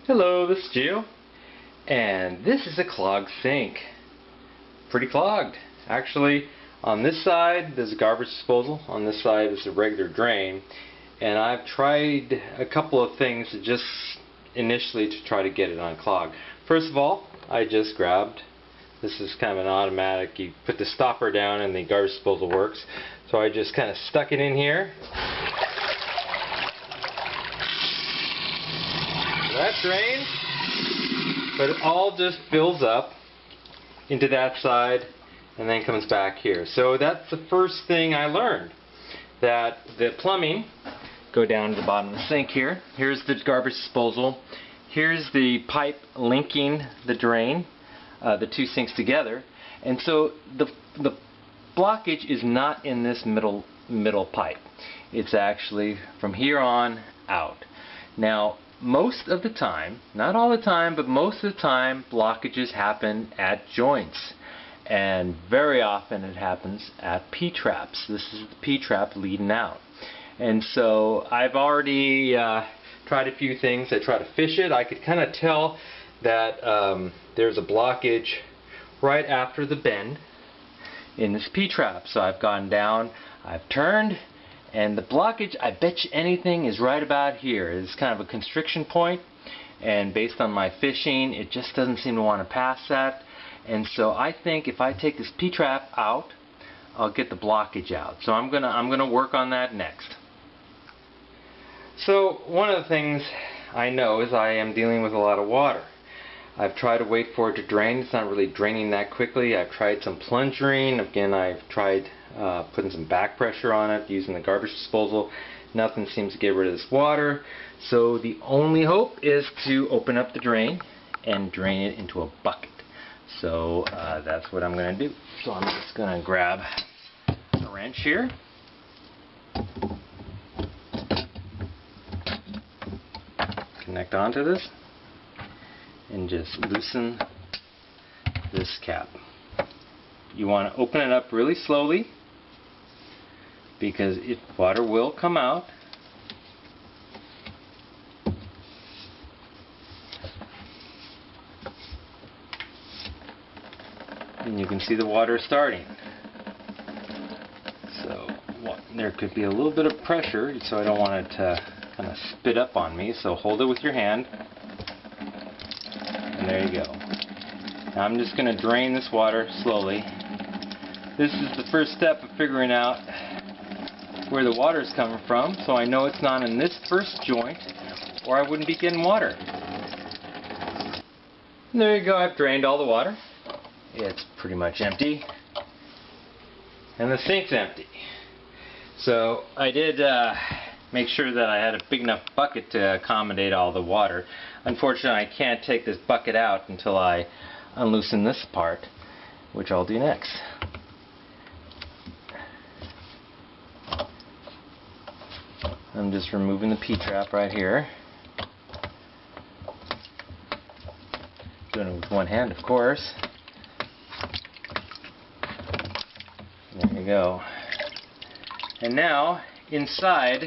Hello, this is Gio, and this is a clogged sink. Pretty clogged. Actually, on this side there's a garbage disposal, on this side is a regular drain, and I've tried a couple of things just initially to try to get it unclogged. First of all, I just grabbed, this is kind of an automatic, you put the stopper down and the garbage disposal works, so I just kind of stuck it in here. That drains, but it all just fills up into that side and then comes back here. So that's the first thing I learned, that the plumbing, go down to the bottom of the sink here, here's the garbage disposal, here's the pipe linking the drain, the two sinks together, and so the blockage is not in this middle pipe. It's actually from here on out. Now, most of the time, not all the time, but most of the time, blockages happen at joints, and very often it happens at P-traps. This is the P-trap leading out, and so I've already tried a few things. I tried to fish it. I could kind of tell that there's a blockage right after the bend in this P-trap. So I've gone down, I've turned, and the blockage, I bet you anything, is right about here. It's kind of a constriction point, and based on my fishing, it just doesn't seem to want to pass that. And so I think if I take this P-trap out, I'll get the blockage out. So I'm gonna work on that next. So one of the things I know is I am dealing with a lot of water. I've tried to wait for it to drain. It's not really draining that quickly. I've tried some plunging. Again, I've tried putting some back pressure on it using the garbage disposal. Nothing seems to get rid of this water. So the only hope is to open up the drain and drain it into a bucket. So that's what I'm going to do. So I'm just going to grab a wrench here. Connect onto this and just loosen this cap. You want to open it up really slowly because water will come out. And you can see the water starting. So there could be a little bit of pressure, so I don't want it to kind of spit up on me. So hold it with your hand. And there you go. Now I'm just going to drain this water slowly. This is the first step of figuring out where the water is coming from, so I know it's not in this first joint, or I wouldn't be getting water. And there you go, I've drained all the water. It's pretty much empty. And the sink's empty. So I did make sure that I had a big enough bucket to accommodate all the water. Unfortunately, I can't take this bucket out until I unloosen this part, which I'll do next. I'm just removing the P-trap right here. Doing it with one hand, of course. There you go. And now, inside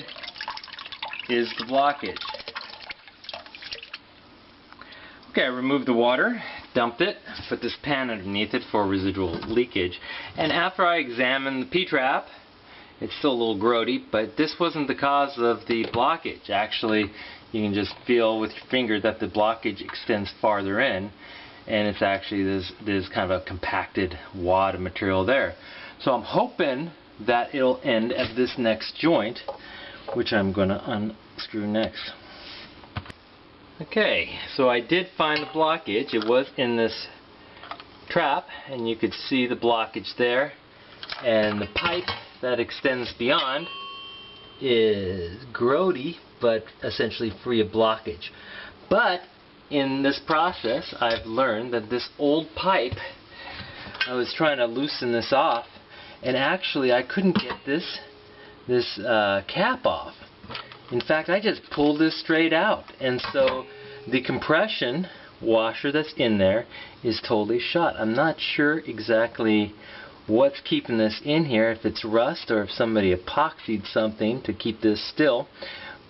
is the blockage. Okay, I removed the water, dumped it, put this pan underneath it for residual leakage, and after I examined the P-trap, it's still a little grody, but this wasn't the cause of the blockage. Actually, you can just feel with your finger that the blockage extends farther in, and it's actually there's kind of a compacted wad of material there. So I'm hoping that it'll end at this next joint, which I'm going to unscrew next. Okay, so I did find the blockage. It was in this trap, and you could see the blockage there, and the pipe that extends beyond is grody, but essentially free of blockage. But in this process, I've learned that this old pipe, I was trying to loosen this off, and actually I couldn't get this cap off. In fact, I just pulled this straight out, and so the compression washer that's in there is totally shot. I'm not sure exactly what's keeping this in here, if it's rust or if somebody epoxied something to keep this still,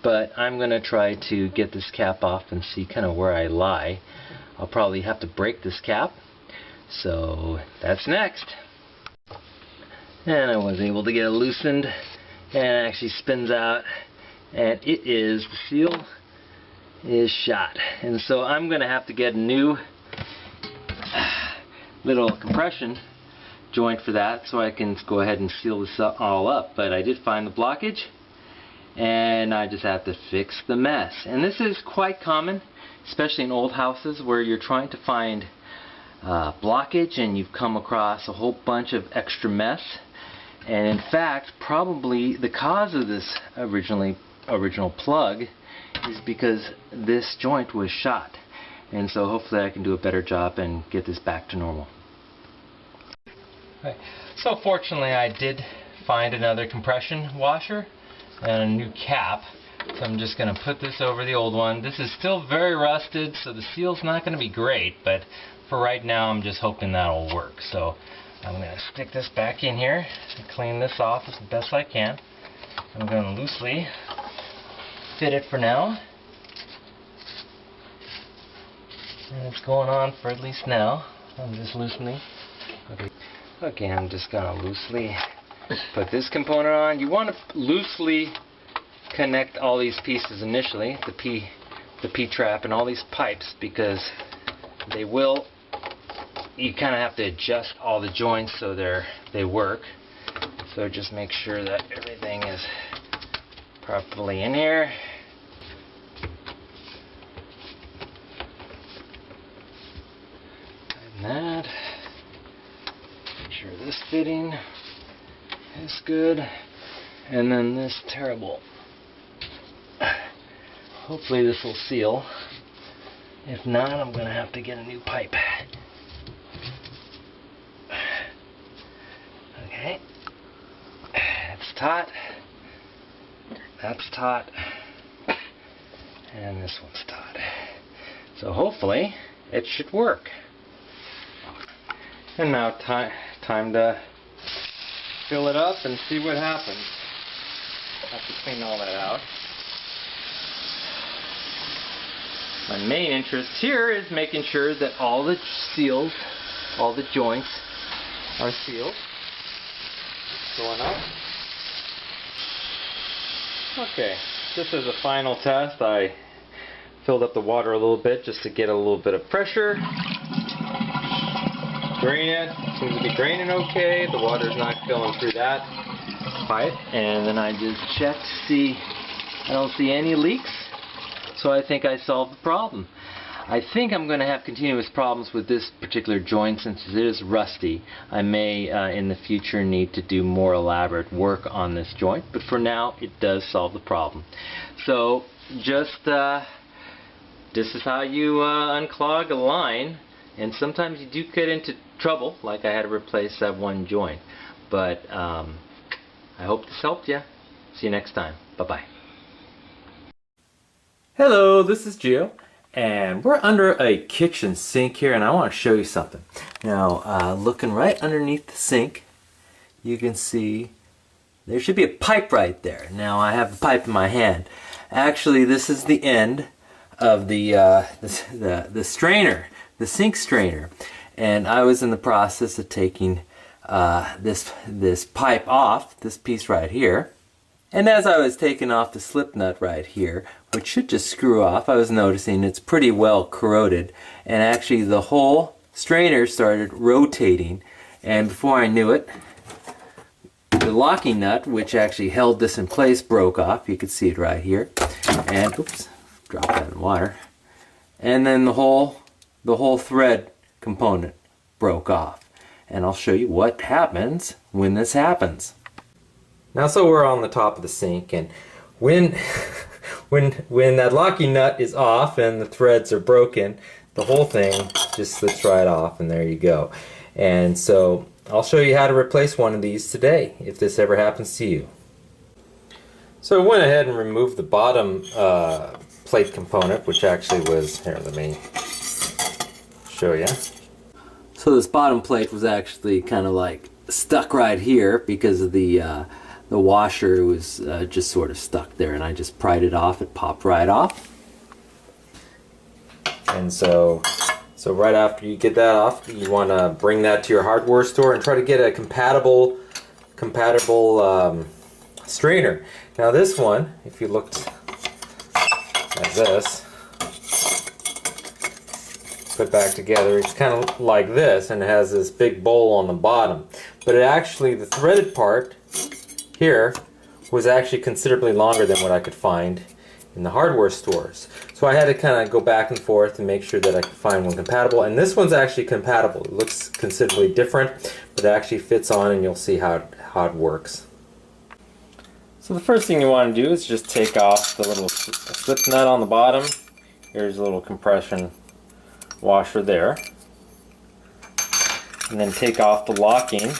but I'm going to try to get this cap off and see kind of where I lie. I'll probably have to break this cap, so that's next. And I was able to get it loosened, and it actually spins out, and it is, the seal is shot. And so I'm going to have to get a new little compression joint for that, so I can go ahead and seal this all up. But I did find the blockage, and I just have to fix the mess. And this is quite common, especially in old houses where you're trying to find blockage and you've come across a whole bunch of extra mess. And in fact, probably the cause of this original plug is because this joint was shot. And so hopefully I can do a better job and get this back to normal. Right. So fortunately I did find another compression washer and a new cap. So I'm just going to put this over the old one. This is still very rusted, so the seal's not going to be great, but for right now I'm just hoping that'll work. So I'm going to stick this back in here and clean this off as best I can. I'm going to loosely fit it for now. And it's going on for at least now. I'm just loosening. Okay, I'm just going to loosely put this component on. You want to loosely connect all these pieces initially, the P-trap and all these pipes, because they will, you kind of have to adjust all the joints so they work. So just make sure that everything is properly in here. Tighten that. Make sure this fitting is good. And then this terrible. Hopefully this will seal. If not, I'm going to have to get a new pipe. Okay. That's taut. That's taut. And this one's taut. So hopefully it should work. And now time to fill it up and see what happens. I have to clean all that out. My main interest here is making sure that all the seals, all the joints are sealed. Going up. Okay, just as a final test, I filled up the water a little bit just to get a little bit of pressure. Drain it. Seems to be draining okay. The water's not going through that pipe. And then I just checked to see, I don't see any leaks. So I think I solved the problem. I think I'm going to have continuous problems with this particular joint since it is rusty. I may in the future need to do more elaborate work on this joint, but for now it does solve the problem. So just this is how you unclog a line, and sometimes you do get into trouble, like I had to replace that one joint. But I hope this helped you. See you next time. Bye-bye. Hello, this is Gio, and we're under a kitchen sink here, and I want to show you something. Now, looking right underneath the sink, you can see there should be a pipe right there. Now, I have the pipe in my hand. Actually, this is the end of the strainer, the sink strainer, and I was in the process of taking this pipe off, this piece right here. And as I was taking off the slip nut right here, which should just screw off, I was noticing it's pretty well corroded. And actually the whole strainer started rotating. And before I knew it, the locking nut, which actually held this in place, broke off. You can see it right here. And, oops, drop that in water. And then the whole thread component broke off. And I'll show you what happens when this happens. Now, so we're on the top of the sink, and when that locking nut is off and the threads are broken, the whole thing just slips right off, and there you go. And so I'll show you how to replace one of these today, if this ever happens to you. So I went ahead and removed the bottom plate component, which actually was, here, let me show you. So this bottom plate was actually kind of like stuck right here because of the the washer was just sort of stuck there, and I just pried it off. It popped right off. And so right after you get that off, you want to bring that to your hardware store and try to get a compatible strainer. Now this one, if you looked at this, put back together, it's kind of like this, and it has this big bowl on the bottom. But it actually, the threaded part here was actually considerably longer than what I could find in the hardware stores. So I had to kind of go back and forth and make sure that I could find one compatible. And this one's actually compatible. It looks considerably different, but it actually fits on, and you'll see how it works. So the first thing you want to do is just take off the little slip nut on the bottom. Here's a little compression washer there. And then take off the locking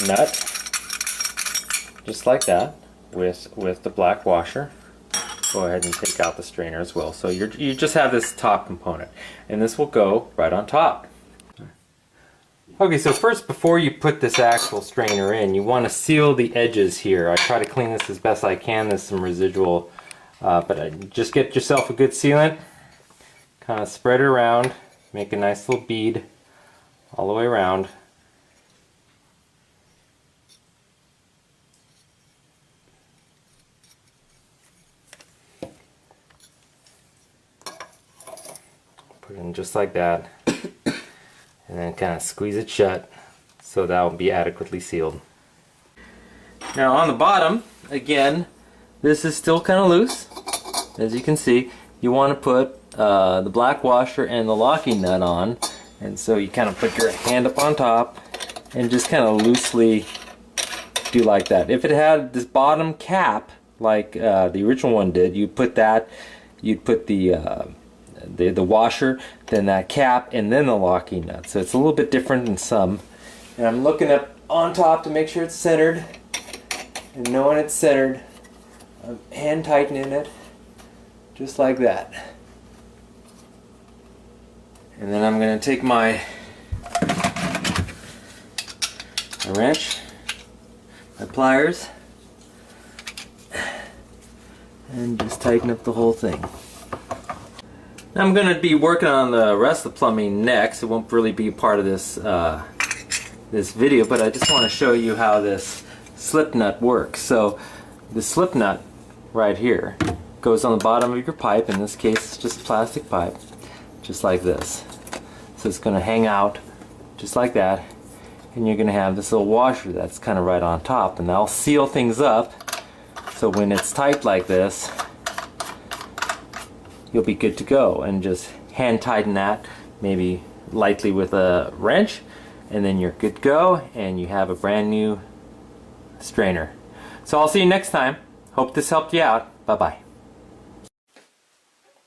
nut, just like that, with the black washer. Go ahead and take out the strainer as well. So you just have this top component, and this will go right on top. Okay, so first, before you put this actual strainer in, you want to seal the edges here. I try to clean this as best I can. There's some residual, but just get yourself a good sealant. Kind of spread it around, make a nice little bead all the way around. Put it in just like that, and then kind of squeeze it shut so that will be adequately sealed. Now on the bottom, again, this is still kind of loose. As you can see, you want to put the black washer and the locking nut on, and so you kind of put your hand up on top and just kind of loosely do like that. If it had this bottom cap like the original one did, you'd put the washer, then that cap, and then the locking nut. So it's a little bit different in some. And I'm looking up on top to make sure it's centered, and knowing it's centered, I'm hand tightening it just like that. And then I'm going to take my wrench, my pliers, and just tighten up the whole thing. Now I'm going to be working on the rest of the plumbing next. It won't really be part of this this video, but I just want to show you how this slip nut works. So the slip nut right here goes on the bottom of your pipe. In this case, it's just a plastic pipe, just like this. So it's going to hang out just like that, and you're going to have this little washer that's kind of right on top, and that'll seal things up. So when it's tight like this, you'll be good to go, and just hand tighten that, maybe lightly with a wrench, and then you're good to go, and you have a brand new strainer. So I'll see you next time. Hope this helped you out. Bye bye.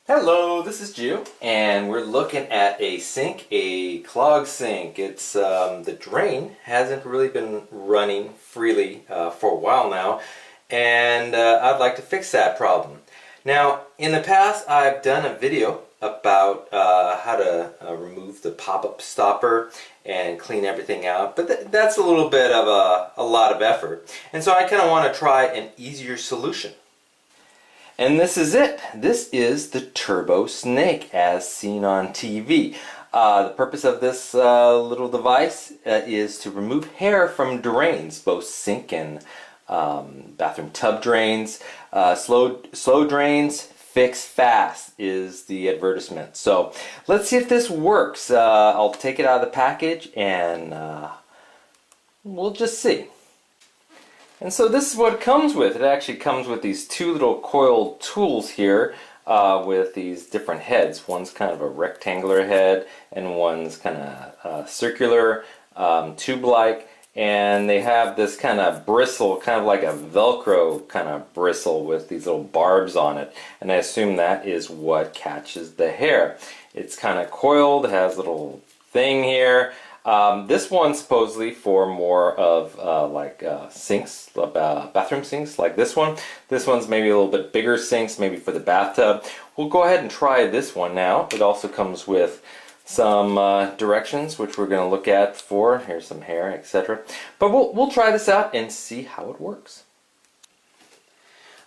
Hello, this is Jew, and we're looking at a sink, a clog sink. It's the drain hasn't really been running freely for a while now, and I'd like to fix that problem. Now, in the past, I've done a video about how to remove the pop-up stopper and clean everything out, but that's a little bit of a lot of effort, and so I kind of want to try an easier solution. And this is it. This is the Turbo Snake as seen on TV. The purpose of this little device is to remove hair from drains, both sink and bathroom tub drains. Slow drains, fix fast is the advertisement. So let's see if this works. I'll take it out of the package and we'll just see. And so this is what it comes with. It actually comes with these two little coiled tools here with these different heads. One's kind of a rectangular head and one's kind of circular, tube-like. And they have this kind of bristle, kind of like a Velcro kind of bristle with these little barbs on it. And I assume that is what catches the hair. It's kind of coiled, it has a little thing here. This one's supposedly for more of sinks, bathroom sinks like this one. This one's maybe a little bit bigger sinks, maybe for the bathtub. We'll go ahead and try this one now. It also comes with some directions, which we're going to look at for. Here's some hair, etc. But we'll try this out and see how it works.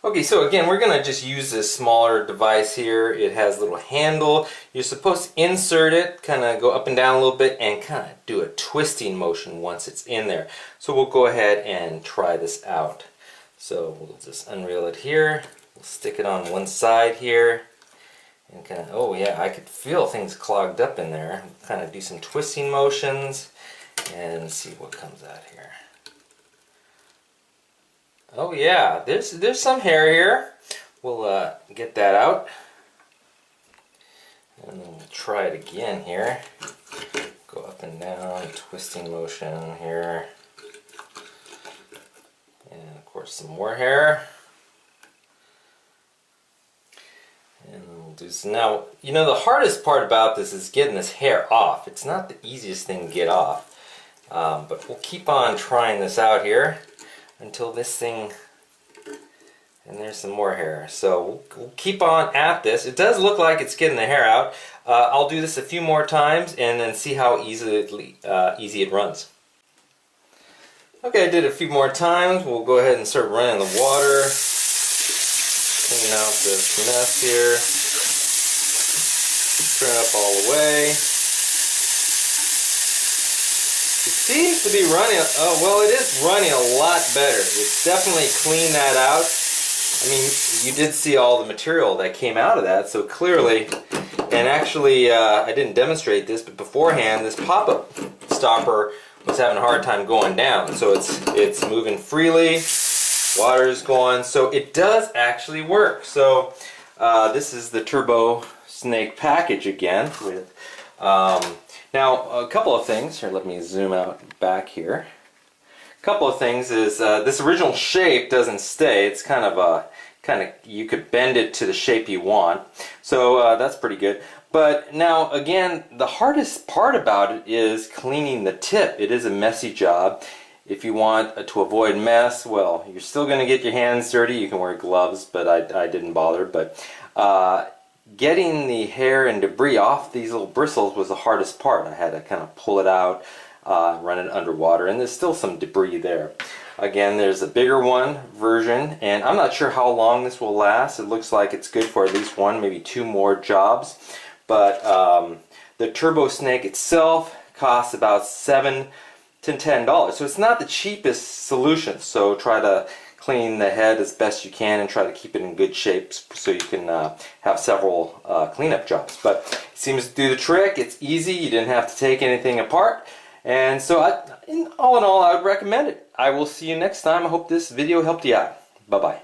Okay, so again, we're going to just use this smaller device here. It has a little handle. You're supposed to insert it, kind of go up and down a little bit, and kind of do a twisting motion once it's in there. So we'll go ahead and try this out. So we'll just unreel it here. We'll stick it on one side here. And kind of, oh yeah, I could feel things clogged up in there. Kind of do some twisting motions and see what comes out here. Oh yeah, there's some hair here. We'll get that out. And then we'll try it again here. Go up and down, twisting motion here. And of course some more hair. And we'll do this. Now, you know, the hardest part about this is getting this hair off. It's not the easiest thing to get off. But we'll keep on trying this out here until this thing, and there's some more hair. So we'll keep on at this. It does look like it's getting the hair out. I'll do this a few more times and then see how easy it runs. Okay, I did it a few more times. We'll go ahead and start running the water. Clean out this mess here. Turn it up all the way. It seems to be running, oh well, it is running a lot better. It's definitely cleaned that out. I mean, you did see all the material that came out of that, so clearly, and actually I didn't demonstrate this, but beforehand this pop-up stopper was having a hard time going down. So it's moving freely, water is going, so it does actually work. So this is the Turbo Snake package again with now, a couple of things. Here, let me zoom out back here. A couple of things is this original shape doesn't stay. It's kind of you could bend it to the shape you want. So that's pretty good. But now, again, the hardest part about it is cleaning the tip. It is a messy job. If you want to avoid mess, well, you're still going to get your hands dirty. You can wear gloves, but I didn't bother. But getting the hair and debris off these little bristles was the hardest part. I had to kind of pull it out, run it underwater, and there's still some debris there. Again, there's a bigger one version, and I'm not sure how long this will last. It looks like it's good for at least one, maybe two more jobs. But the Turbo Snake itself costs about $7 to $10. So it's not the cheapest solution. So try to clean the head as best you can and try to keep it in good shape so you can have several cleanup jobs. But it seems to do the trick. It's easy. You didn't have to take anything apart. And so all in all, I would recommend it. I will see you next time. I hope this video helped you out. Bye-bye.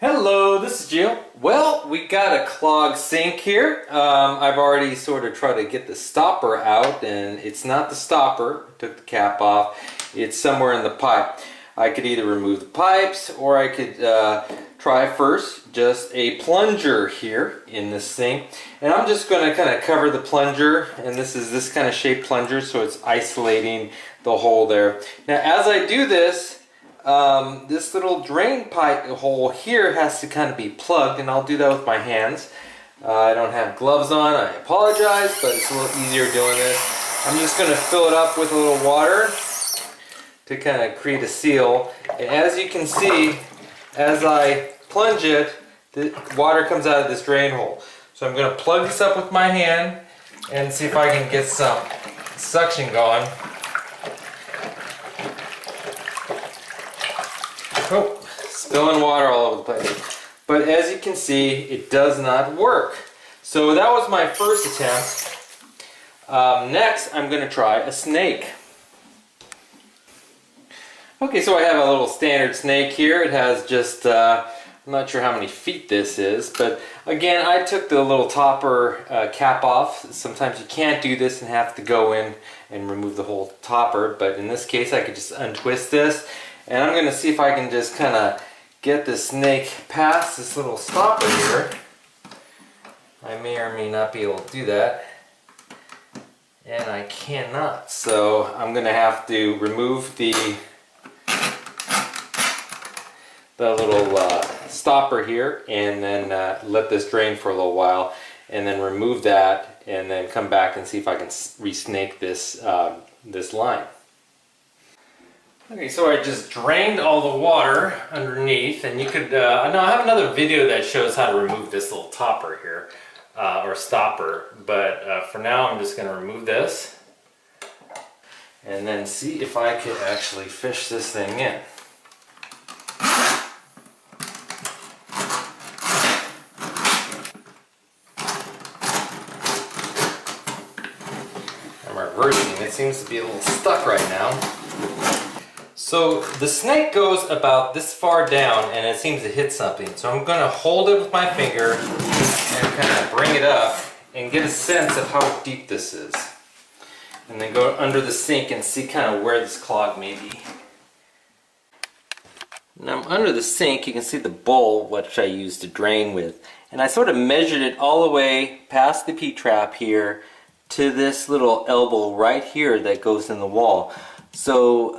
Hello, this is Jill. Well, we got a Clog sink here. I've already sort of tried to get the stopper out, and it's not the stopper. Took the cap off. It's somewhere in the pipe. I could either remove the pipes, or I could try first just a plunger here in this sink. And I'm just going to kind of cover the plunger, and this is this kind of shaped plunger, so it's isolating the hole there. Now as I do this, this little drain pipe hole here has to kind of be plugged, and I'll do that with my hands. I don't have gloves on, I apologize, but it's a little easier doing this. I'm just going to fill it up with a little water to kind of create a seal. And as you can see, as I plunge it, the water comes out of this drain hole. So I'm going to plug this up with my hand and see if I can get some suction going. Oh, spilling water all over the place. But as you can see, it does not work. So that was my first attempt. Next, I'm going to try a snake. Okay, so I have a little standard snake here. It has just, I'm not sure how many feet this is, but again, I took the little topper cap off. Sometimes you can't do this and have to go in and remove the whole topper, but in this case I could just untwist this, and I'm going to see if I can just kind of get the snake past this little stopper here. I may or may not be able to do that, and I cannot, so I'm going to have to remove the little stopper here and then let this drain for a little while. and then remove that, and then come back and see if I can re-snake this, this line. Okay, so I just drained all the water underneath, and you could, I have another video that shows how to remove this little topper here, or stopper, but for now I'm just going to remove this, and then see if I can actually fish this thing in. I'm reversing, it seems to be a little stuck right now. So the snake goes about this far down and it seems to hit something. So I'm going to hold it with my finger and kind of bring it up and get a sense of how deep this is. And then go under the sink and see kind of where this clog may be. Now I'm under the sink, you can see the bowl which I used to drain with. And I sort of measured it all the way past the P-trap here to this little elbow right here that goes in the wall. So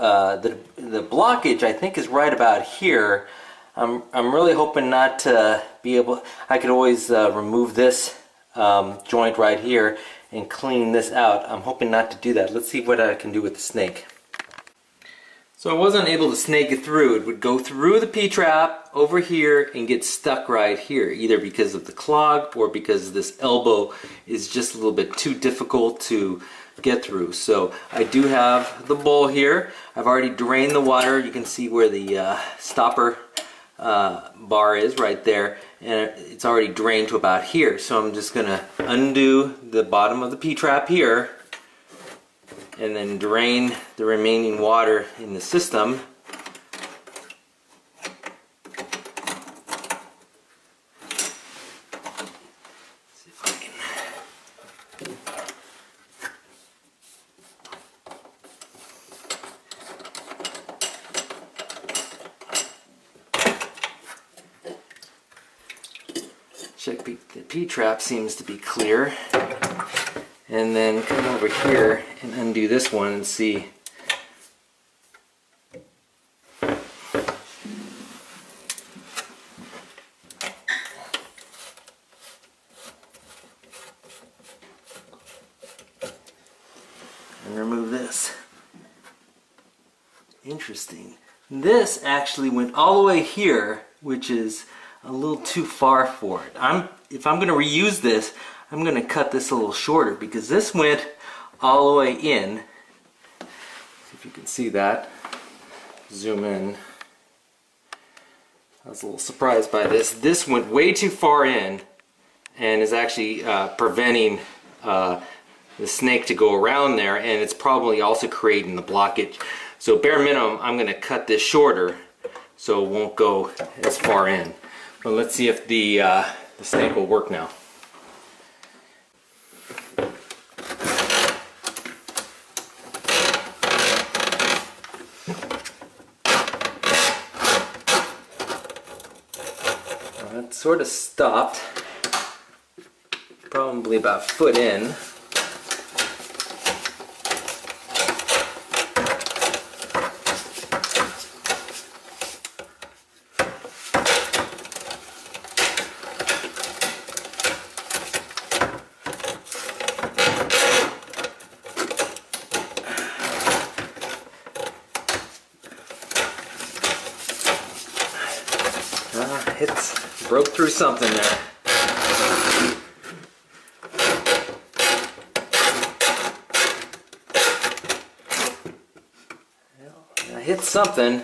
the blockage I think is right about here. I'm really hoping not to be able, I could always remove this joint right here and clean this out. I'm hoping not to do that. Let's see what I can do with the snake. So I wasn't able to snake it through. It would go through the P-trap over here and get stuck right here, either because of the clog or because this elbow is just a little bit too difficult to get through. So I do have the bowl here. I've already drained the water. You can see where the stopper bar is right there, and it's already drained to about here. So I'm just gonna undo the bottom of the P-trap here and then drain the remaining water in the system. See if I can. Check the P-trap seems to be clear. And then come over here and undo this one and see. And remove this. Interesting. This actually went all the way here, which is a little too far for it. If I'm going to reuse this, I'm going to cut this a little shorter because this went all the way in. See if you can see that. Zoom in. I was a little surprised by this. This went way too far in and is actually preventing the snake to go around there, and it's probably also creating the blockage. So bare minimum, I'm going to cut this shorter so it won't go as far in. But let's see if the snake will work now. It sort of stopped, probably about a foot in. It's broke through something there. I hit something.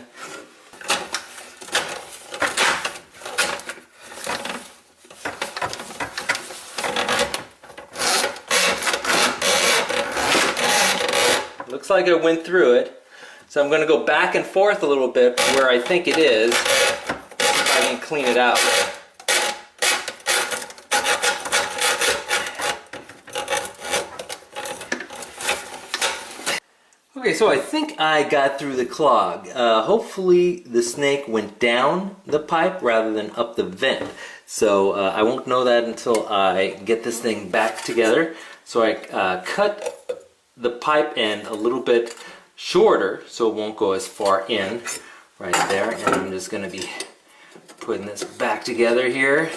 Looks like it went through it. So I'm going to go back and forth a little bit where I think it is. I can clean it out. Okay, so I think I got through the clog. Hopefully the snake went down the pipe rather than up the vent. So I won't know that until I get this thing back together. So I cut the pipe end a little bit shorter so it won't go as far in right there. And I'm just going to be putting this back together here.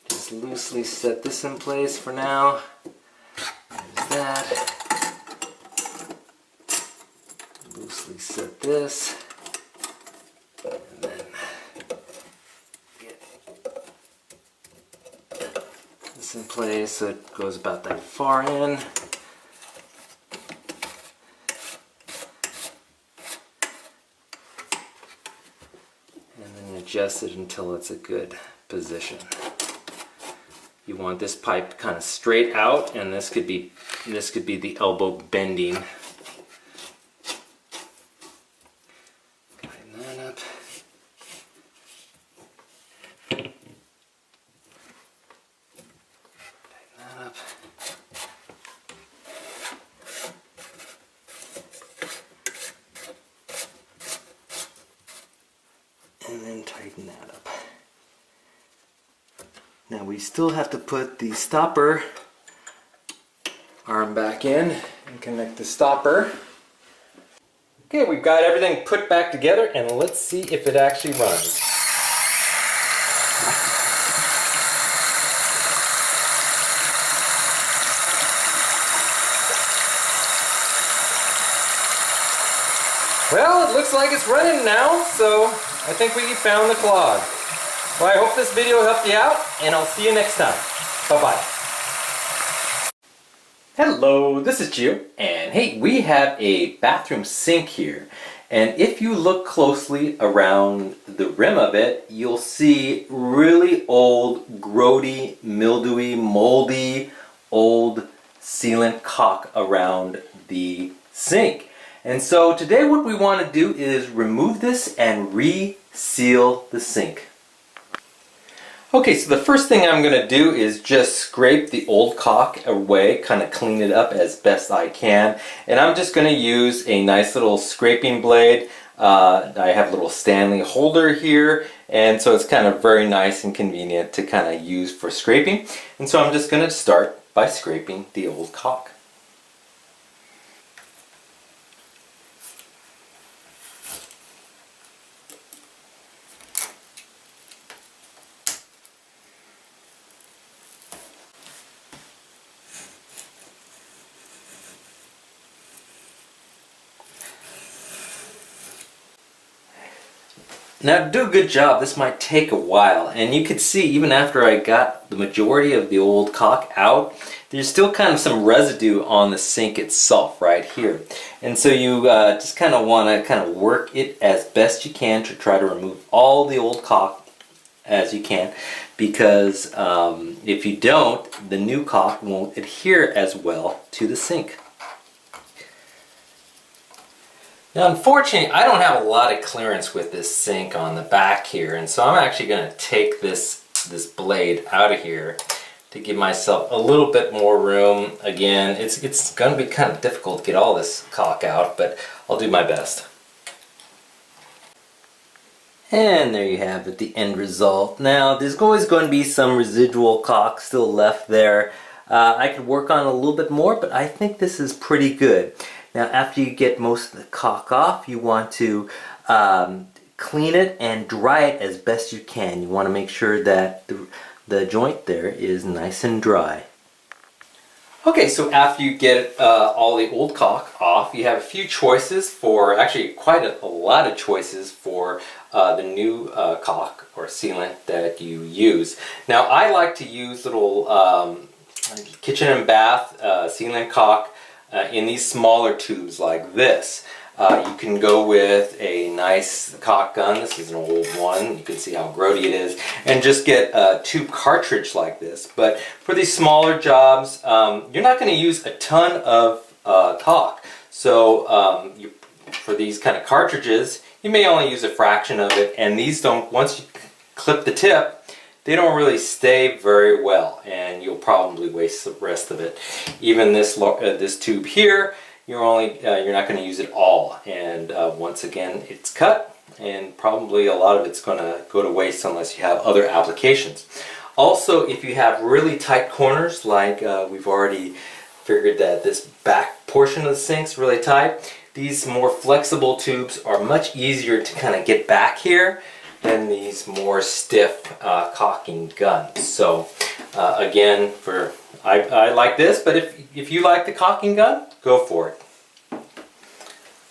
Just just loosely set this in place for now. There's that. Loosely set this. And then get this in place so it goes about that far in. Adjust it until it's a good position. You want this pipe kind of straight out, and this could be the elbow bending. Tighten that up. Tighten that up. And then tighten that up. Now we still have to put the stopper arm back in and connect the stopper. Okay, we've got everything put back together, and let's see if it actually runs. Well, it looks like it's running now, so I think we found the clog. Well, I hope this video helped you out, and I'll see you next time. Bye-bye. Hello, this is Gio, and hey, we have a bathroom sink here. And if you look closely around the rim of it, you'll see really old, grody, mildewy, moldy, old sealant caulk around the sink. And so today what we want to do is remove this and re-seal the sink. Okay, so the first thing I'm going to do is just scrape the old caulk away, kind of clean it up as best I can. And I'm just going to use a nice little scraping blade. I have a little Stanley holder here, and so it's kind of very nice and convenient to kind of use for scraping. And so I'm just going to start by scraping the old caulk. Now to do a good job, this might take a while, and you could see even after I got the majority of the old caulk out, there's still kind of some residue on the sink itself right here. And so you just kind of want to kind of work it as best you can to try to remove all the old caulk as you can, because if you don't, the new caulk won't adhere as well to the sink. Now unfortunately, I don't have a lot of clearance with this sink on the back here, and so I'm actually going to take this blade out of here to give myself a little bit more room. Again, it's going to be kind of difficult to get all this caulk out, but I'll do my best. And there you have it, the end result. Now there's always going to be some residual caulk still left there. I could work on it a little bit more, but I think this is pretty good. Now after you get most of the caulk off, you want to clean it and dry it as best you can. You want to make sure that the joint there is nice and dry. Okay, so after you get all the old caulk off, you have a few choices for, actually quite a lot of choices for the new caulk or sealant that you use. Now I like to use little kitchen and bath sealant caulk in these smaller tubes like this. You can go with a nice caulk gun. This is an old one. You can see how grody it is. And just get a tube cartridge like this. But for these smaller jobs, you're not going to use a ton of caulk. So for these kind of cartridges, you may only use a fraction of it. And these don't, once you clip the tip, they don't really stay very well, and you'll probably waste the rest of it. Even this tube here, you're not going to use it all, and once again it's cut, and probably a lot of it's going to go to waste unless you have other applications. Also, if you have really tight corners, like we've already figured that this back portion of the sink's really tight, these more flexible tubes are much easier to kind of get back here. than these more stiff caulking guns. So again, I like this, but if you like the caulking gun, go for it.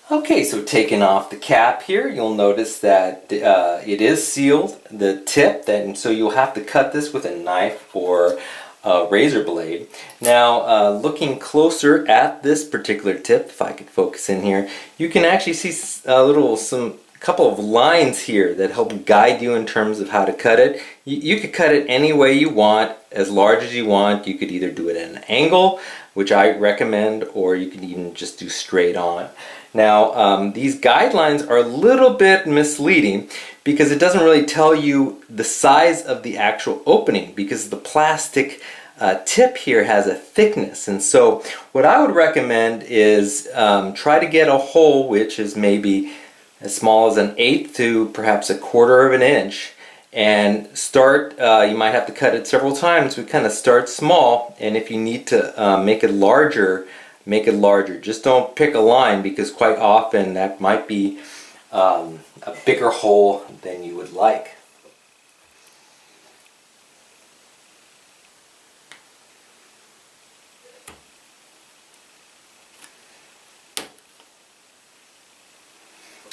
Okay, so taking off the cap here, you'll notice that it is sealed, the tip, and so you'll have to cut this with a knife or a razor blade. Now, looking closer at this particular tip, if I could focus in here, you can actually see a couple of lines here that help guide you in terms of how to cut it. You could cut it any way you want, as large as you want. You could either do it at an angle, which I recommend, or you could even just do straight on. Now, these guidelines are a little bit misleading because it doesn't really tell you the size of the actual opening, because the plastic tip here has a thickness. And so what I would recommend is try to get a hole which is maybe as small as 1/8 to perhaps 1/4 of an inch, and start, you might have to cut it several times. We kind of start small, and if you need to make it larger, make it larger. Just don't pick a line, because quite often that might be a bigger hole than you would like.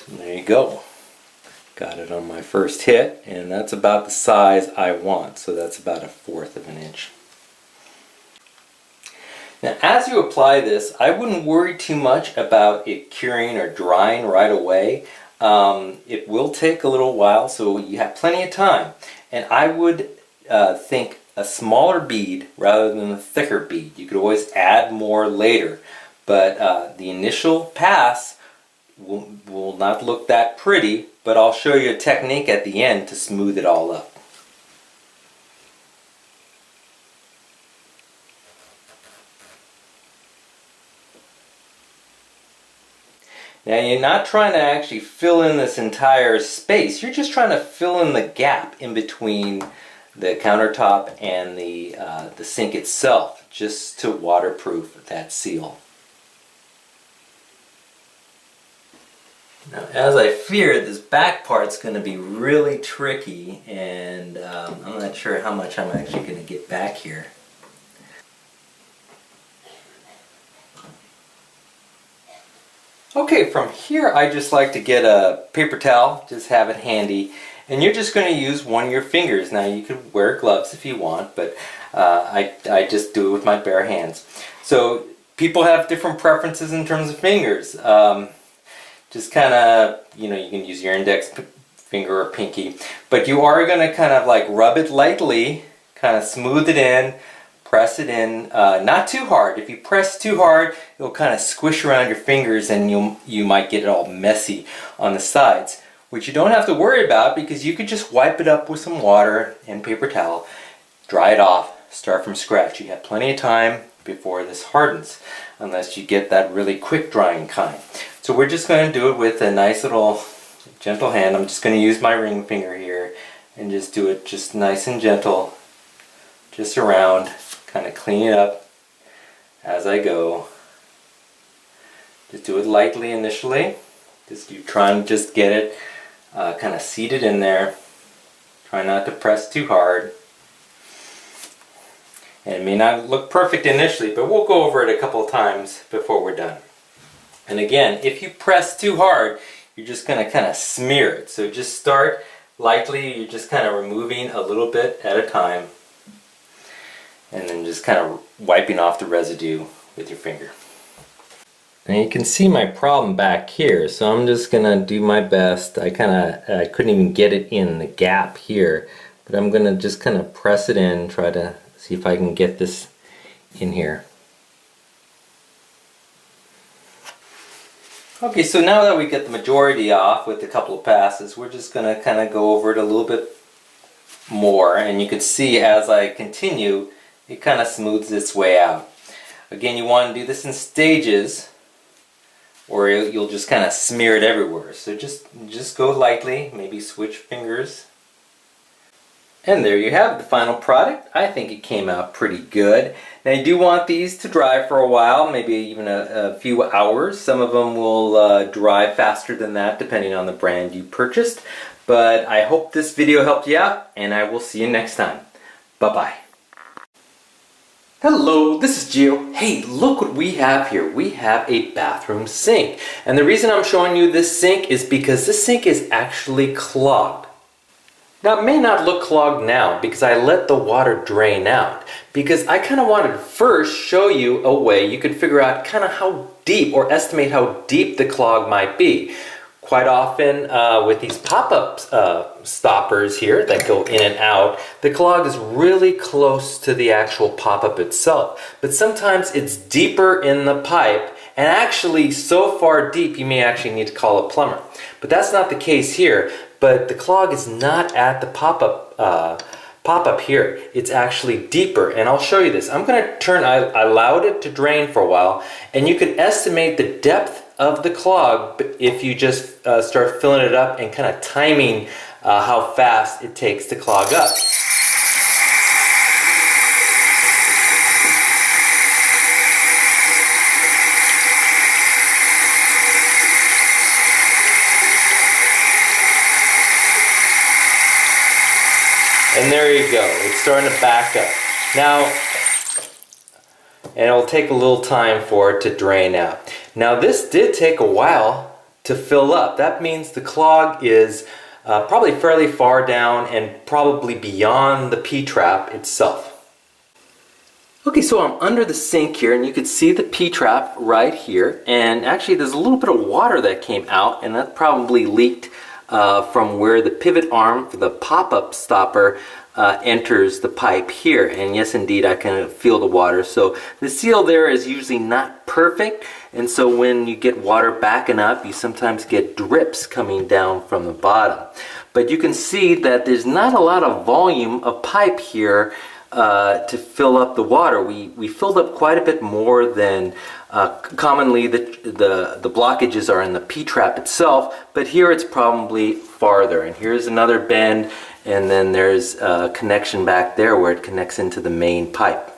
And there you go. Got it on my first hit, and that's about the size I want. So that's about 1/4 of an inch. Now, as you apply this, I wouldn't worry too much about it curing or drying right away. It will take a little while, so you have plenty of time. And I would think a smaller bead rather than a thicker bead. You could always add more later, but the initial pass will not look that pretty, but I'll show you a technique at the end to smooth it all up. Now, you're not trying to actually fill in this entire space. You're just trying to fill in the gap in between the countertop and the sink itself, just to waterproof that seal. Now, as I feared, this back part's going to be really tricky, and I'm not sure how much I'm actually going to get back here. Okay, from here I just like to get a paper towel, just have it handy, and you're just going to use one of your fingers. Now, you could wear gloves if you want, but I just do it with my bare hands. So people have different preferences in terms of fingers. Just kind of, you can use your index finger or pinky, but you are going to kind of like rub it lightly, kind of smooth it in, press it in, not too hard. If you press too hard, it'll kind of squish around your fingers, and you might get it all messy on the sides, which you don't have to worry about, because you could just wipe it up with some water and paper towel, dry it off, start from scratch. You have plenty of time before this hardens, unless you get that really quick drying kind. So we're just going to do it with a nice little gentle hand. I'm just going to use my ring finger here and just do it just nice and gentle, just around, kind of clean it up as I go. Just do it lightly initially. You try and just get it kind of seated in there. Try not to press too hard. And it may not look perfect initially, but we'll go over it a couple of times before we're done. And again, if you press too hard, you're just going to kind of smear it. So just start lightly. You're just kind of removing a little bit at a time, and then just kind of wiping off the residue with your finger. And you can see my problem back here, so I'm just gonna do my best. I couldn't even get it in the gap here, but I'm gonna just kind of press it in, try to see if I can get this in here. Okay, so now that we get the majority off with a couple of passes, we're just gonna kind of go over it a little bit more, and you can see as I continue, it kind of smooths its way out. Again, you want to do this in stages, or you'll just kind of smear it everywhere. So just go lightly, maybe switch fingers. And there you have the final product. I think it came out pretty good. Now you do want these to dry for a while, maybe even a few hours. Some of them will dry faster than that depending on the brand you purchased. But I hope this video helped you out, and I will see you next time. Bye-bye. Hello, this is Gio. Hey, look what we have here. We have a bathroom sink. And the reason I'm showing you this sink is because this sink is actually clogged. Now, it may not look clogged now because I let the water drain out, because I kind of wanted to first show you a way you could figure out kind of how deep, or estimate how deep the clog might be. Quite often with these pop-up stoppers here that go in and out, the clog is really close to the actual pop-up itself. But sometimes it's deeper in the pipe, and actually so far deep you may actually need to call a plumber. But that's not the case here. But the clog is not at the pop-up here. It's actually deeper, and I'll show you this. I'm going to turn, I allowed it to drain for a while, and you can estimate the depth of the clog if you just start filling it up and kind of timing how fast it takes to clog up. And there you go, it's starting to back up. Now, and it'll take a little time for it to drain out. Now this did take a while to fill up. That means the clog is probably fairly far down and probably beyond the P-trap itself. Okay, so I'm under the sink here, and you can see the P-trap right here. And actually there's a little bit of water that came out, and that probably leaked from where the pivot arm for the pop-up stopper enters the pipe here. And yes, indeed, I can feel the water. So the seal there is usually not perfect, and so when you get water backing up, you sometimes get drips coming down from the bottom. But you can see that there's not a lot of volume of pipe here to fill up the water. We filled up quite a bit more than commonly the blockages are in the P-trap itself, but here it's probably farther. And here's another bend, and then there's a connection back there where it connects into the main pipe.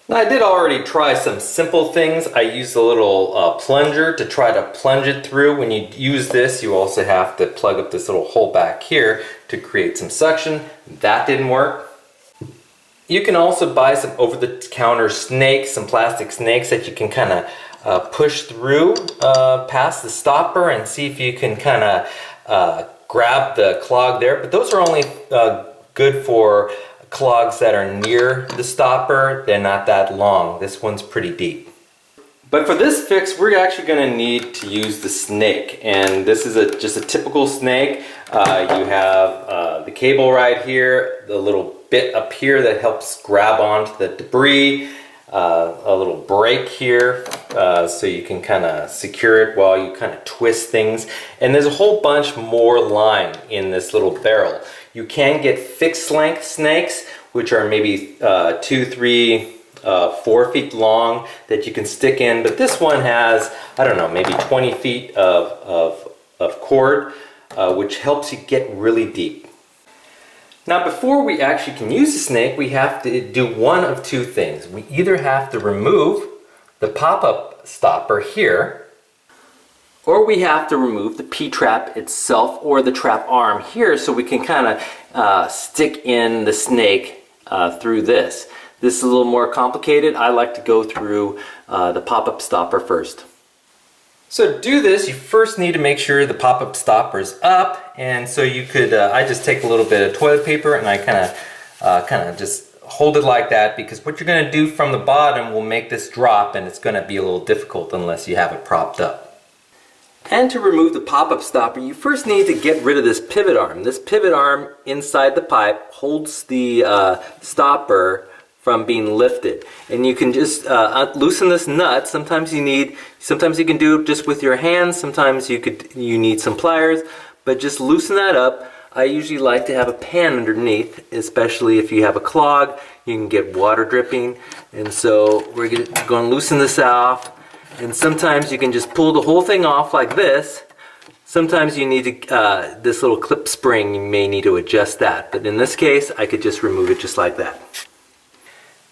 Now, I did already try some simple things. I used a little plunger to try to plunge it through. When you use this, you also have to plug up this little hole back here to create some suction. That didn't work. You can also buy some over-the-counter snakes, some plastic snakes that you can kind of push through past the stopper and see if you can kind of grab the clog there. But those are only good for clogs that are near the stopper. They're not that long. This one's pretty deep. But for this fix, we're actually going to need to use the snake. And this is just a typical snake. You have the cable right here, the little bit up here that helps grab onto the debris, a little brake here so you can kind of secure it while you kind of twist things. And there's a whole bunch more line in this little barrel. You can get fixed length snakes, which are maybe 2, 3, 4 feet long that you can stick in, but this one has, I don't know, maybe 20 feet of cord, which helps you get really deep. Now, before we actually can use the snake, we have to do one of two things. We either have to remove the pop-up stopper here, or we have to remove the P-trap itself or the trap arm here so we can kind of stick in the snake through this. This is a little more complicated. I like to go through the pop-up stopper first. So to do this, you first need to make sure the pop-up stopper is up, and so you could, I just take a little bit of toilet paper and I kind of just hold it like that, because what you're going to do from the bottom will make this drop, and it's going to be a little difficult unless you have it propped up. And to remove the pop-up stopper, you first need to get rid of this pivot arm. This pivot arm inside the pipe holds the stopper from being lifted, and you can just loosen this nut. Sometimes you can do it just with your hands. Sometimes you need some pliers, but just loosen that up. I usually like to have a pan underneath, especially if you have a clog. You can get water dripping, and so we're going to loosen this off. And sometimes you can just pull the whole thing off like this, Sometimes you need to, this little clip spring, you may need to adjust that. But in this case, I could just remove it just like that.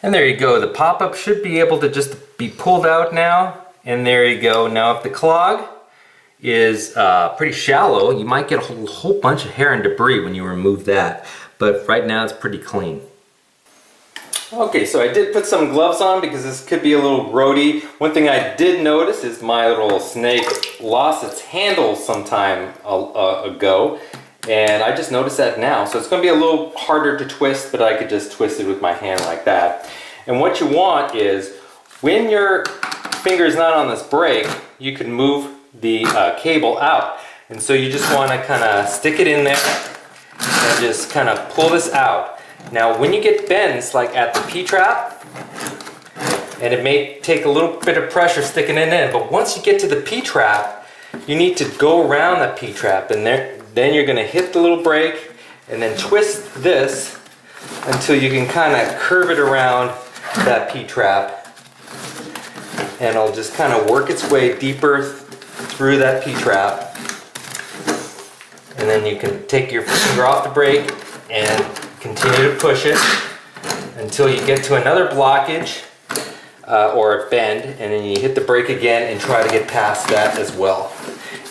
And there you go. The pop-up should be able to just be pulled out now. And there you go. Now if the clog is pretty shallow, you might get a whole bunch of hair and debris when you remove that. But right now it's pretty clean. Okay, so I did put some gloves on because this could be a little roady. One thing I did notice is my little snake lost its handle some time ago, and I just noticed that now. So it's going to be a little harder to twist, but I could just twist it with my hand like that. And what you want is, when your finger is not on this brake, you can move the cable out. And so you just want to kind of stick it in there and just kind of pull this out. Now when you get bends like at the P-trap, and it may take a little bit of pressure sticking it in, but once you get to the P-trap, you need to go around that P-trap, and then you're going to hit the little brake and then twist this until you can kind of curve it around that P-trap, and it'll just kind of work its way deeper through that P-trap, and then you can take your finger off the brake and continue to push it until you get to another blockage or a bend, and then you hit the brake again and try to get past that as well.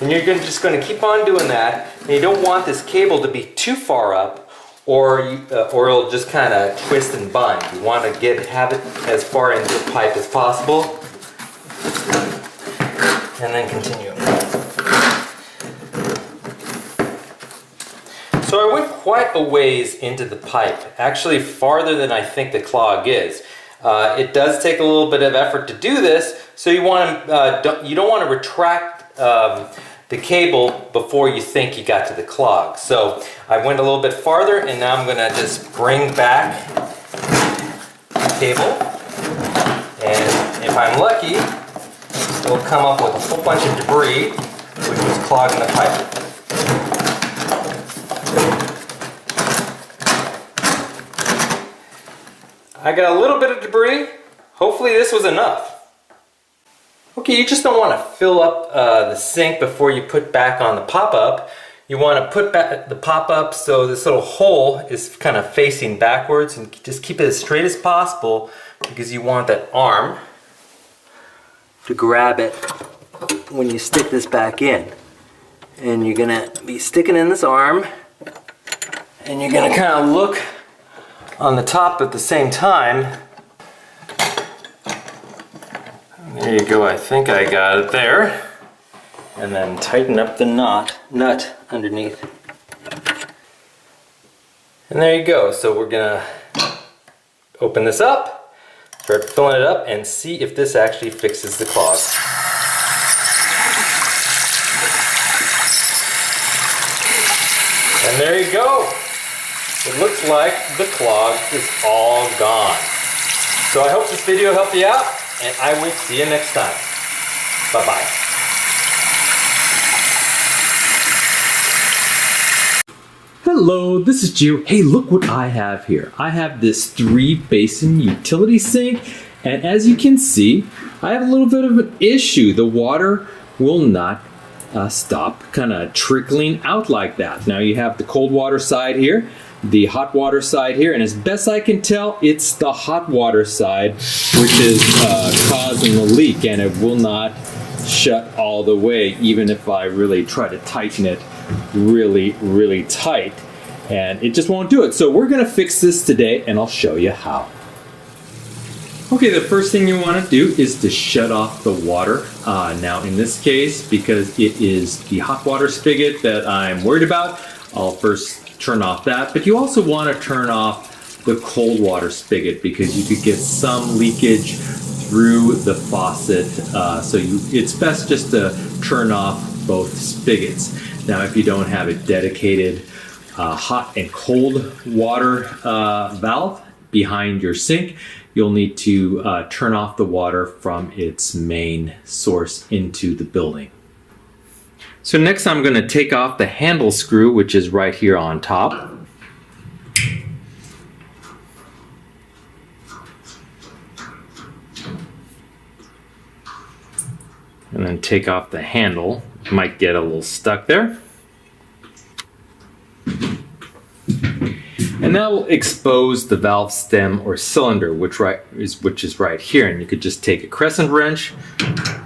And you're just going to keep on doing that, and you don't want this cable to be too far up, or it'll just kind of twist and bind. You want to have it as far into the pipe as possible, and then continue. So I went quite a ways into the pipe, actually farther than I think the clog is. It does take a little bit of effort to do this, so you don't want to retract the cable before you think you got to the clog. So I went a little bit farther, and now I'm going to just bring back the cable, and if I'm lucky, it'll come up with a whole bunch of debris which was clogging the pipe. I got a little bit of debris. Hopefully this was enough. Okay, you just don't want to fill up the sink before you put back on the pop-up. You want to put back the pop-up so this little hole is kind of facing backwards, and just keep it as straight as possible because you want that arm to grab it when you stick this back in. And you're going to be sticking in this arm, and you're going to kind of look on the top at the same time. There you go, I think I got it there. And then tighten up the nut underneath. And there you go. So we're gonna open this up, start filling it up, and see if this actually fixes the clog. And there you go. It looks like the clog is all gone. So I hope this video helped you out, and I will see you next time. Bye-bye. Hello, this is Gio. Hey, look what I have here. I have this 3-basin utility sink, and as you can see, I have a little bit of an issue. The water will not stop kind of trickling out like that. Now you have the cold water side here, the hot water side here, and as best I can tell, it's the hot water side which is causing the leak, and it will not shut all the way even if I really try to tighten it really tight, and it just won't do it. So we're gonna fix this today, and I'll show you how. Okay, the first thing you want to do is to shut off the water. Now in this case, because it is the hot water spigot that I'm worried about, I'll first turn off that, but you also want to turn off the cold water spigot because you could get some leakage through the faucet. It's best just to turn off both spigots. Now if you don't have a dedicated hot and cold water valve behind your sink, you'll need to turn off the water from its main source into the building. So next I'm going to take off the handle screw, which is right here on top. And then take off the handle might get a little stuck there. And that will expose the valve stem or cylinder, which is right here. And you could just take a crescent wrench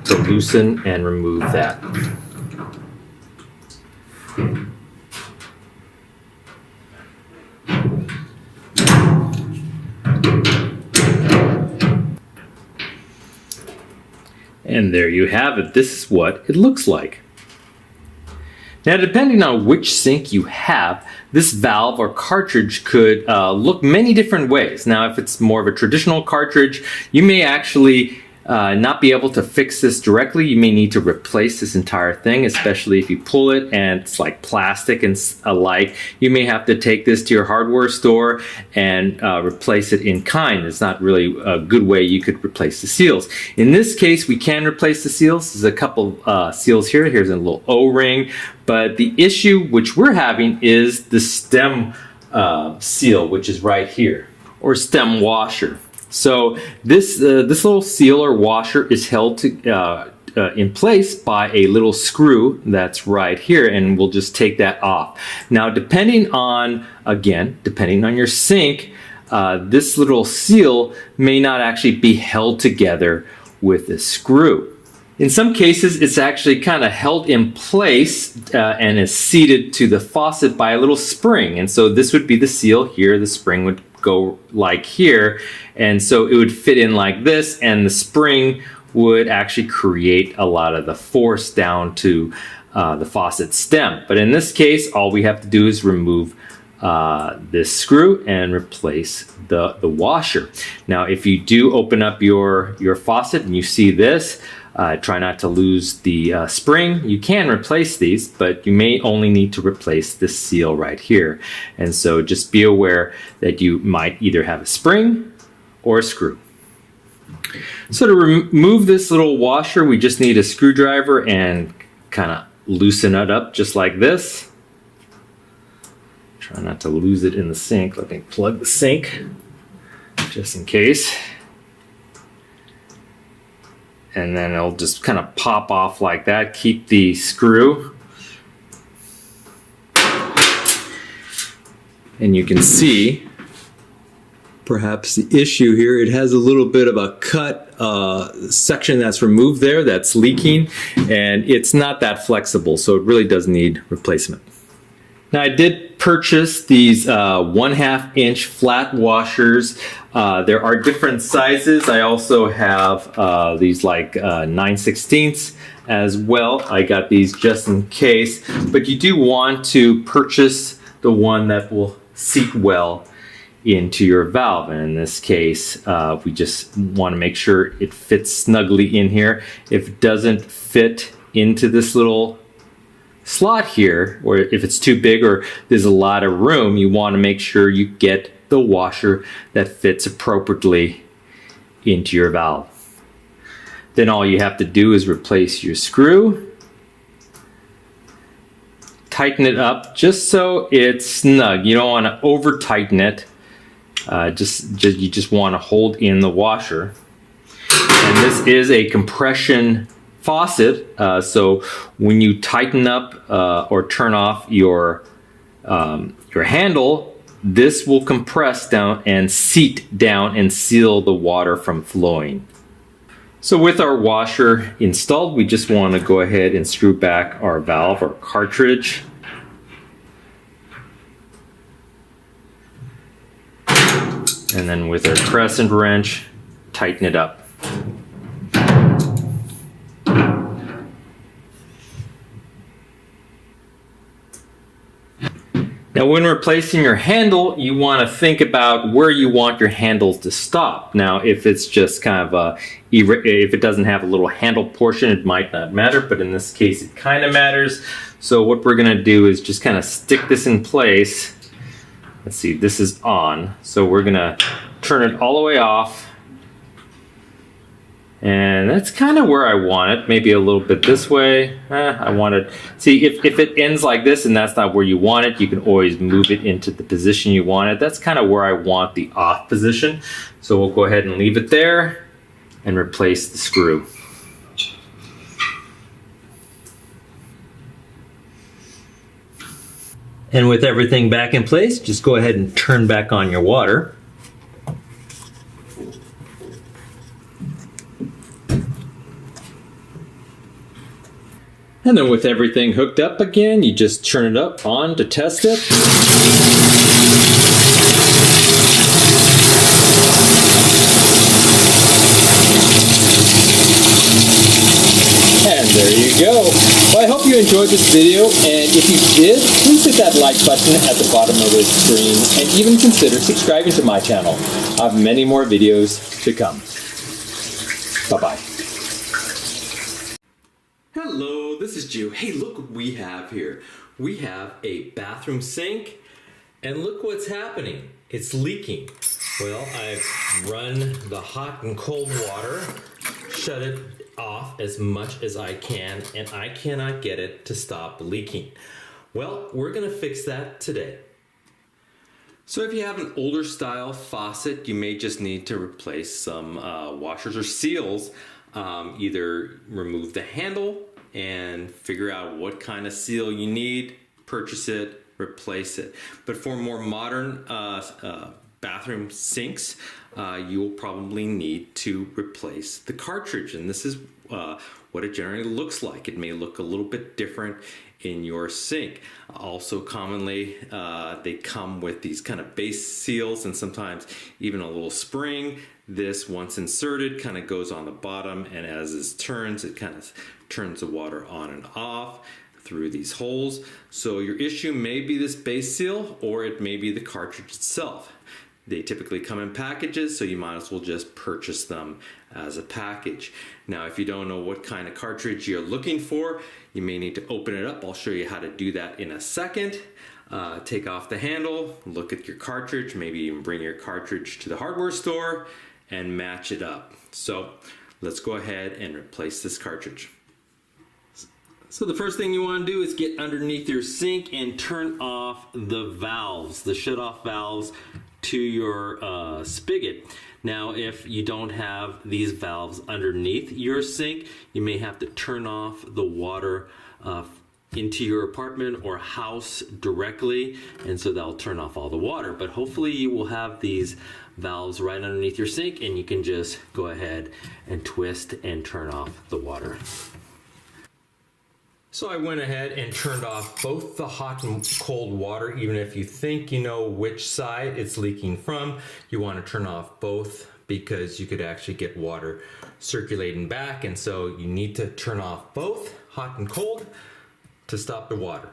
to loosen and remove that. And there you have it. This is what it looks like. Now, depending on which sink you have, this valve or cartridge could look many different ways. Now, if it's more of a traditional cartridge, you may actually not be able to fix this directly. You may need to replace this entire thing, especially if you pull it and it's like plastic and alike. You may have to take this to your hardware store and replace it in kind. It's not really a good way you could replace the seals. In this case, we can replace the seals. There's a couple seals here. Here's a little O-ring. But the issue which we're having is the stem seal, which is right here, or stem washer. So this little seal or washer is held in place by a little screw that's right here, and we'll just take that off. Now, depending on your sink, this little seal may not actually be held together with a screw. In some cases, it's actually kind of held in place and is seated to the faucet by a little spring. And so this would be the seal here. The spring would go like here, and so it would fit in like this, and the spring would actually create a lot of the force down to the faucet stem. But in this case, all we have to do is remove this screw and replace the washer. Now, if you do open up your faucet and you see this, try not to lose the spring. You can replace these, but you may only need to replace this seal right here. And so just be aware that you might either have a spring or a screw. So to remove this little washer, we just need a screwdriver and kind of loosen it up just like this. Try not to lose it in the sink. Let me plug the sink just in case. And then it'll just kind of pop off like that. Keep the screw. And you can see perhaps the issue here. It has a little bit of a cut section that's removed there that's leaking, and it's not that flexible, so it really does need replacement. Now, I did purchase these 1/2 inch flat washers. There are different sizes. I also have these like 9/16 as well. I got these just in case, but you do want to purchase the one that will seat well into your valve. And in this case, we just want to make sure it fits snugly in here. If it doesn't fit into this little slot here, or if it's too big or there's a lot of room, you want to make sure you get the washer that fits appropriately into your valve. Then all you have to do is replace your screw, tighten it up just so it's snug. You don't want to over tighten it. You just want to hold in the washer. And this is a compression faucet, so when you tighten up or turn off your handle, this will compress down and seat down and seal the water from flowing. So with our washer installed, we just want to go ahead and screw back our valve or cartridge. And then with our crescent wrench, tighten it up. Now, when replacing your handle, you want to think about where you want your handles to stop. Now, if it's just kind of if it doesn't have a little handle portion, it might not matter, but in this case, it kind of matters. So what we're going to do is just kind of stick this in place. Let's see, this is on. So we're going to turn it all the way off. And that's kind of where I want it, maybe a little bit this way. I want it, see, if it ends like this and that's not where you want it, you can always move it into the position you want it. That's kind of where I want the off position. So we'll go ahead and leave it there and replace the screw. And with everything back in place, just go ahead and turn back on your water. And then with everything hooked up again, you just turn it up on to test it. And there you go. Well, I hope you enjoyed this video, and if you did, please hit that like button at the bottom of the screen, and even consider subscribing to my channel. I have many more videos to come. Bye-bye. Hello, this is Jew. Hey, look what we have here. We have a bathroom sink, and look what's happening. It's leaking. Well, I've run the hot and cold water, shut it off as much as I can, and I cannot get it to stop leaking. Well, we're gonna fix that today. So if you have an older style faucet, you may just need to replace some washers or seals. Either remove the handle and figure out what kind of seal you need, purchase it, replace it. But for more modern bathroom sinks, you'll probably need to replace the cartridge, and this is what it generally looks like. It may look a little bit different in your sink. Also commonly they come with these kind of base seals and sometimes even a little spring. This, once inserted, kind of goes on the bottom, and as this turns, it kind of turns the water on and off through these holes. So your issue may be this base seal, or it may be the cartridge itself. They typically come in packages, so you might as well just purchase them as a package. Now, if you don't know what kind of cartridge you're looking for, you may need to open it up. I'll show you how to do that in a second. Take off the handle, look at your cartridge, maybe even bring your cartridge to the hardware store and match it up. So let's go ahead and replace this cartridge. So the first thing you want to do is get underneath your sink and turn off the valves, the shut-off valves to your spigot. Now, if you don't have these valves underneath your sink, you may have to turn off the water into your apartment or house directly, and so that'll turn off all the water. But hopefully you will have these valves right underneath your sink, and you can just go ahead and twist and turn off the water. So I went ahead and turned off both the hot and cold water. Even if you think you know which side it's leaking from, you want to turn off both, because you could actually get water circulating back, and so you need to turn off both hot and cold to stop the water.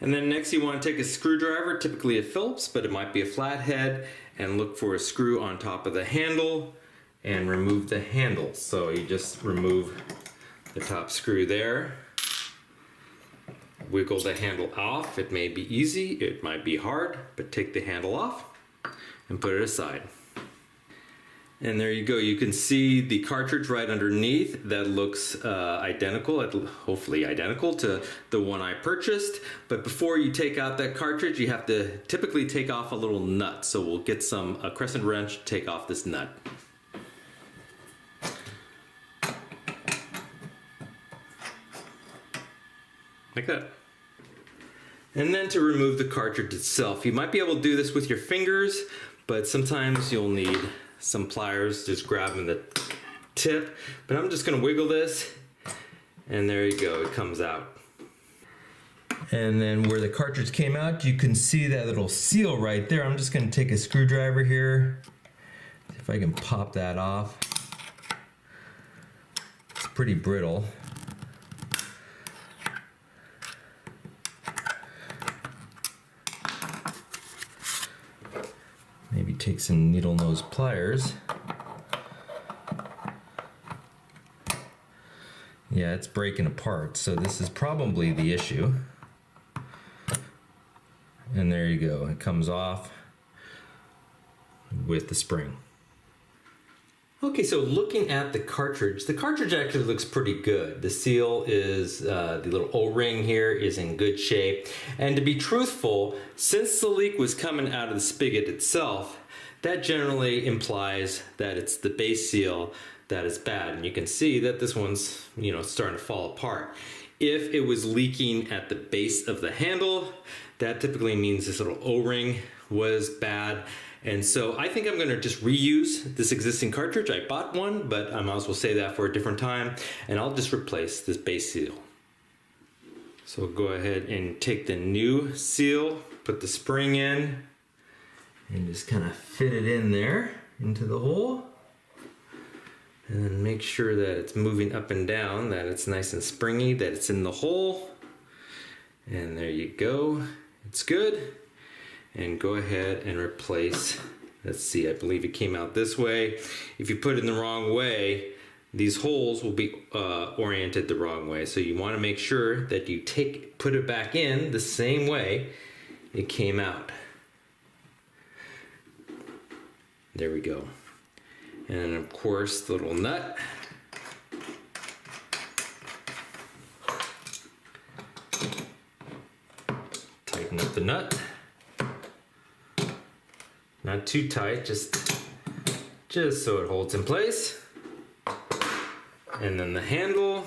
And then next you want to take a screwdriver, typically a Phillips, but it might be a flathead, and look for a screw on top of the handle and remove the handle. So you just remove the top screw there. Wiggle the handle off. It may be easy, it might be hard, but take the handle off and put it aside. And there you go. You can see the cartridge right underneath that looks identical, hopefully identical to the one I purchased. But before you take out that cartridge, you have to typically take off a little nut. So we'll get a crescent wrench, take off this nut. Like that. And then to remove the cartridge itself, you might be able to do this with your fingers, but sometimes you'll need some pliers, just grabbing the tip. But I'm just gonna wiggle this, and there you go, it comes out. And then where the cartridge came out, you can see that little seal right there. I'm just gonna take a screwdriver here, see if I can pop that off. It's pretty brittle. Maybe take some needle nose pliers. Yeah, it's breaking apart, so this is probably the issue. And there you go, it comes off with the spring. Okay, so looking at the cartridge actually looks pretty good. The seal is, the little O-ring here is in good shape. And to be truthful, since the leak was coming out of the spigot itself, that generally implies that it's the base seal that is bad. And you can see that this one's, starting to fall apart. If it was leaking at the base of the handle, that typically means this little O-ring was bad. And so I think I'm gonna just reuse this existing cartridge. I bought one, but I might as well save that for a different time. And I'll just replace this base seal. So go ahead and take the new seal, put the spring in, and just kind of fit it in there into the hole. And then make sure that it's moving up and down, that it's nice and springy, that it's in the hole. And there you go, it's good. And go ahead and replace, let's see, I believe it came out this way. If you put it in the wrong way, these holes will be oriented the wrong way. So you want to make sure that you put it back in the same way it came out. There we go. And of course, the little nut. Tighten up the nut. Not too tight, just so it holds in place. And then the handle.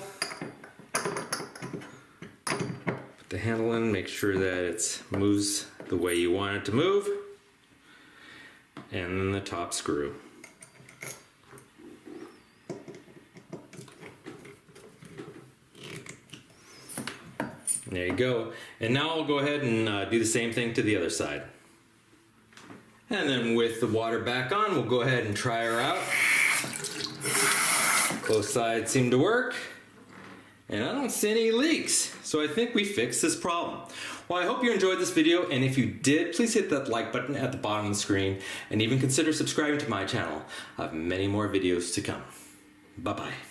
Put the handle in, make sure that it moves the way you want it to move. And then the top screw. There you go. And now I'll go ahead and do the same thing to the other side. And then with the water back on, we'll go ahead and try her out. Both sides seem to work. And I don't see any leaks. So I think we fixed this problem. Well, I hope you enjoyed this video, and if you did, please hit that like button at the bottom of the screen, and even consider subscribing to my channel. I have many more videos to come. Bye-bye.